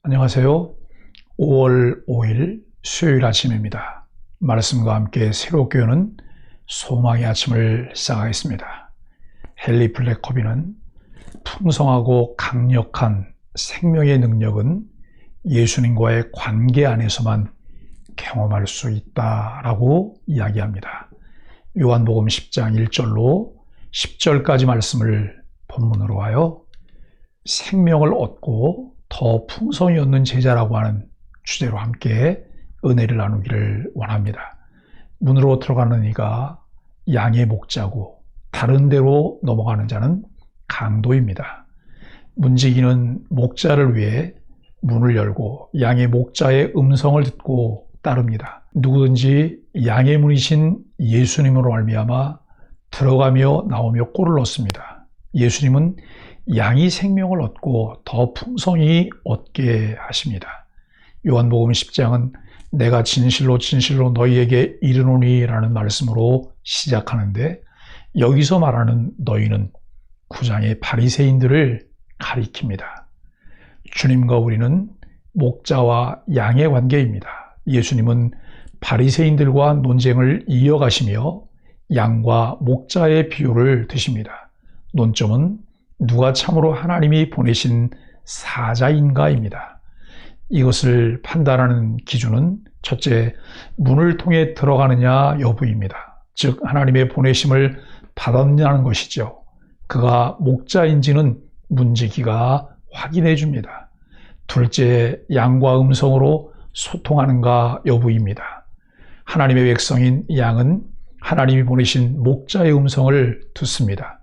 안녕하세요. 5월 5일 수요일 아침입니다. 말씀과 함께 새롭게 여는 소망의 아침을 시작하겠습니다. 헨리 블랙커비는 풍성하고 강력한 생명의 능력은 예수님과의 관계 안에서만 경험할 수 있다라고 이야기합니다. 요한복음 10장 1절로 10절까지 말씀을 본문으로 하여 생명을 얻고 더 풍성히 얻는 제자라고 하는 주제로 함께 은혜를 나누기를 원합니다. 문으로 들어가는 이가 양의 목자고 다른 데로 넘어가는 자는 강도입니다. 문지기는 목자를 위해 문을 열고 양의 목자의 음성을 듣고 따릅니다. 누구든지 양의 문이신 예수님으로 말미암아 들어가며 나오며 꼴을 얻습니다. 예수님은 양이 생명을 얻고 더 풍성히 얻게 하십니다. 요한복음 10장은 내가 진실로 진실로 너희에게 이르노니 라는 말씀으로 시작하는데, 여기서 말하는 너희는 9장의 바리새인들을 가리킵니다. 주님과 우리는 목자와 양의 관계입니다. 예수님은 바리새인들과 논쟁을 이어가시며 양과 목자의 비유를 드십니다. 논점은 누가 참으로 하나님이 보내신 사자인가입니다. 이것을 판단하는 기준은 첫째, 문을 통해 들어가느냐 여부입니다. 즉 하나님의 보내심을 받았냐는 것이죠. 그가 목자인지는 문지기가 확인해 줍니다. 둘째, 양과 음성으로 소통하는가 여부입니다. 하나님의 백성인 양은 하나님이 보내신 목자의 음성을 듣습니다.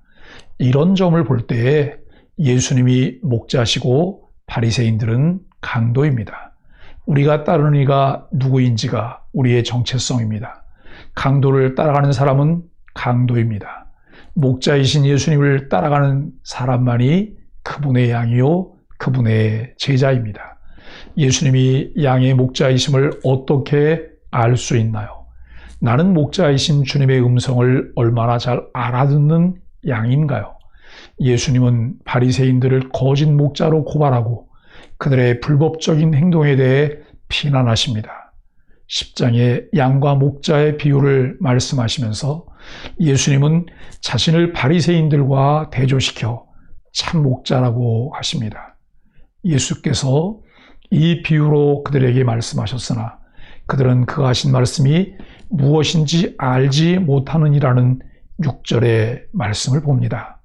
이런 점을 볼 때에 예수님이 목자시고 바리새인들은 강도입니다. 우리가 따르는 이가 누구인지가 우리의 정체성입니다. 강도를 따라가는 사람은 강도입니다. 목자이신 예수님을 따라가는 사람만이 그분의 양이요 그분의 제자입니다. 예수님이 양의 목자이심을 어떻게 알 수 있나요? 나는 목자이신 주님의 음성을 얼마나 잘 알아듣는 양인가요? 예수님은 바리새인들을 거짓 목자로 고발하고 그들의 불법적인 행동에 대해 비난하십니다. 10장의 양과 목자의 비유를 말씀하시면서 예수님은 자신을 바리새인들과 대조시켜 참 목자라고 하십니다. 예수께서 이 비유로 그들에게 말씀하셨으나 그들은 그가 하신 말씀이 무엇인지 알지 못하느니라는 6절의 말씀을 봅니다.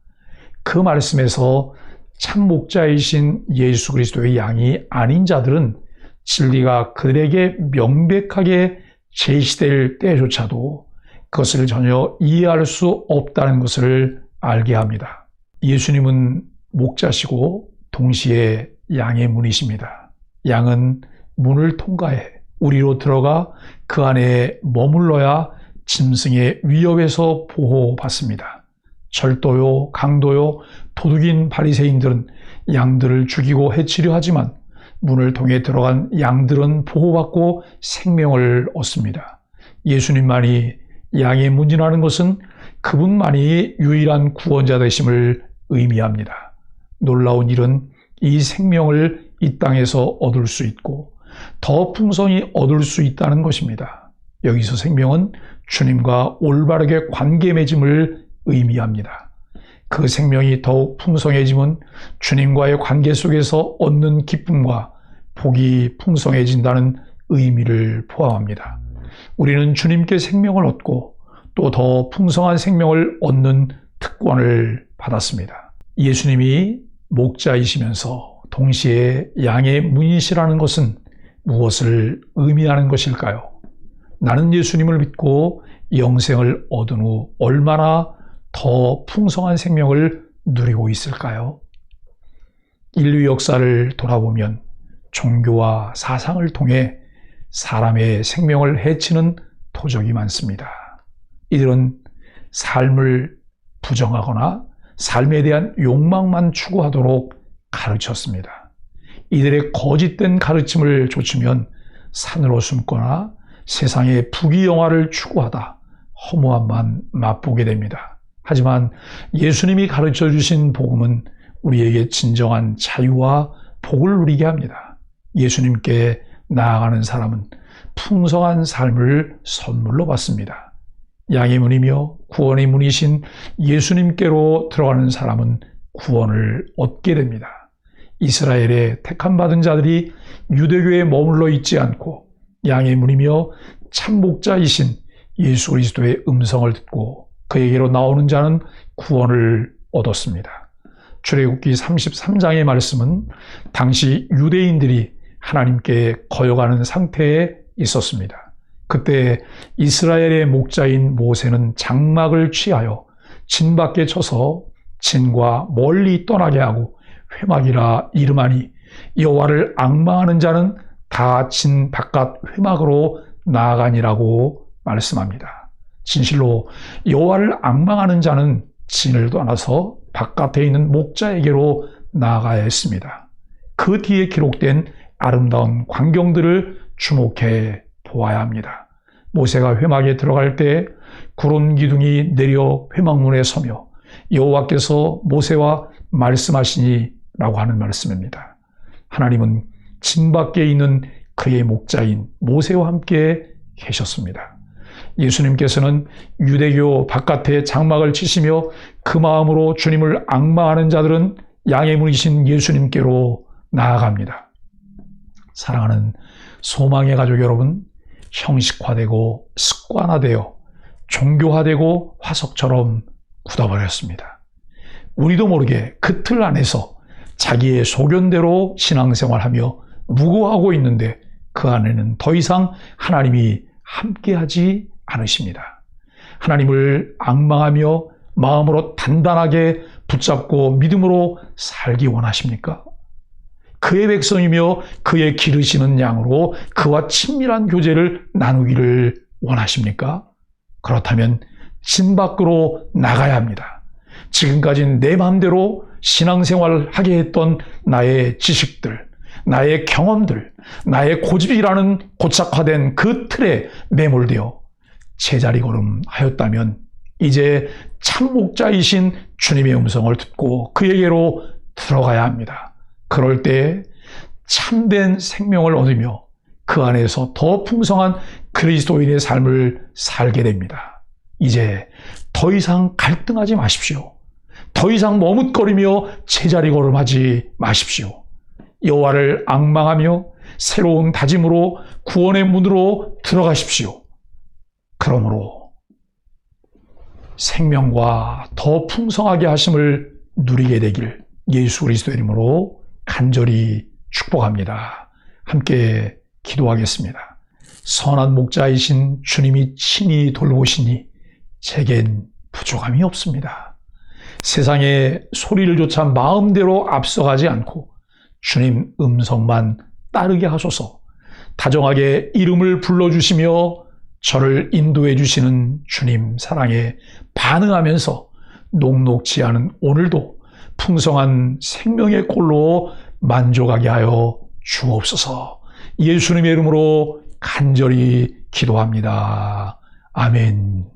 그 말씀에서 참 목자이신 예수 그리스도의 양이 아닌 자들은 진리가 그들에게 명백하게 제시될 때조차도 그것을 전혀 이해할 수 없다는 것을 알게 합니다. 예수님은 목자시고 동시에 양의 문이십니다. 양은 문을 통과해 우리로 들어가 그 안에 머물러야 짐승의 위협에서 보호받습니다. 절도요, 강도요, 도둑인 바리새인들은 양들을 죽이고 해치려 하지만 문을 통해 들어간 양들은 보호받고 생명을 얻습니다. 예수님만이 양의 문이라는 것은 그분만이 유일한 구원자 되심을 의미합니다. 놀라운 일은 이 생명을 이 땅에서 얻을 수 있고 더 풍성히 얻을 수 있다는 것입니다. 여기서 생명은 주님과 올바르게 관계 맺음을 의미합니다. 그 생명이 더욱 풍성해짐은 주님과의 관계 속에서 얻는 기쁨과 복이 풍성해진다는 의미를 포함합니다. 우리는 주님께 생명을 얻고 또 더 풍성한 생명을 얻는 특권을 받았습니다. 예수님이 목자이시면서 동시에 양의 문이시라는 것은 무엇을 의미하는 것일까요? 나는 예수님을 믿고 영생을 얻은 후 얼마나 더 풍성한 생명을 누리고 있을까요? 인류 역사를 돌아보면 종교와 사상을 통해 사람의 생명을 해치는 토적이 많습니다. 이들은 삶을 부정하거나 삶에 대한 욕망만 추구하도록 가르쳤습니다. 이들의 거짓된 가르침을 좇으면 산으로 숨거나 세상의 부귀영화를 추구하다 허무함만 맛보게 됩니다. 하지만 예수님이 가르쳐 주신 복음은 우리에게 진정한 자유와 복을 누리게 합니다. 예수님께 나아가는 사람은 풍성한 삶을 선물로 받습니다. 양의 문이며 구원의 문이신 예수님께로 들어가는 사람은 구원을 얻게 됩니다. 이스라엘의 택함받은 자들이 유대교에 머물러 있지 않고 양의 문이며 참목자이신 예수 그리스도의 음성을 듣고 그에게로 나오는 자는 구원을 얻었습니다. 출애굽기 33장의 말씀은 당시 유대인들이 하나님께 거역하는 상태에 있었습니다. 그때 이스라엘의 목자인 모세는 장막을 취하여 진 밖에 쳐서 진과 멀리 떠나게 하고 회막이라 이름하니 여호와를 앙망하는 자는 다 진 바깥 회막으로 나아가니라고 말씀합니다. 진실로 여호와를 앙망하는 자는 진을 떠나서 바깥에 있는 목자에게로 나아가야 했습니다. 그 뒤에 기록된 아름다운 광경들을 주목해 보아야 합니다. 모세가 회막에 들어갈 때 구름 기둥이 내려 회막문에 서며 여호와께서 모세와 말씀하시니라고 하는 말씀입니다. 하나님은 진 밖에 있는 그의 목자인 모세와 함께 계셨습니다. 예수님께서는 유대교 바깥에 장막을 치시며 그 마음으로 주님을 앙망하는 자들은 양의 문이신 예수님께로 나아갑니다. 사랑하는 소망의 가족 여러분, 형식화되고 습관화되어 종교화되고 화석처럼 굳어버렸습니다. 우리도 모르게 그 틀 안에서 자기의 소견대로 신앙생활하며 무고하고 있는데 그 안에는 더 이상 하나님이 함께하지 않으십니다. 하나님을 앙망하며 마음으로 단단하게 붙잡고 믿음으로 살기 원하십니까? 그의 백성이며 그의 기르시는 양으로 그와 친밀한 교제를 나누기를 원하십니까? 그렇다면 진 밖으로 나가야 합니다. 지금까지는 내 마음대로 신앙생활을 하게 했던 나의 지식들, 나의 경험들, 나의 고집이라는 고착화된 그 틀에 매몰되어 제자리 걸음하였다면 이제 참목자이신 주님의 음성을 듣고 그에게로 들어가야 합니다. 그럴 때 참된 생명을 얻으며 그 안에서 더 풍성한 그리스도인의 삶을 살게 됩니다. 이제 더 이상 갈등하지 마십시오. 더 이상 머뭇거리며 제자리 걸음하지 마십시오. 여호와를 앙망하며 새로운 다짐으로 구원의 문으로 들어가십시오. 그러므로 생명과 더 풍성하게 하심을 누리게 되길 예수 그리스도의 이름으로 간절히 축복합니다. 함께 기도하겠습니다. 선한 목자이신 주님이 친히 돌보시니 제겐 부족함이 없습니다. 세상의 소리를 조차 마음대로 앞서가지 않고 주님 음성만 따르게 하소서. 다정하게 이름을 불러주시며 저를 인도해 주시는 주님 사랑에 반응하면서 녹록지 않은 오늘도 풍성한 생명의 꼴로 만족하게 하여 주옵소서. 예수님의 이름으로 간절히 기도합니다. 아멘.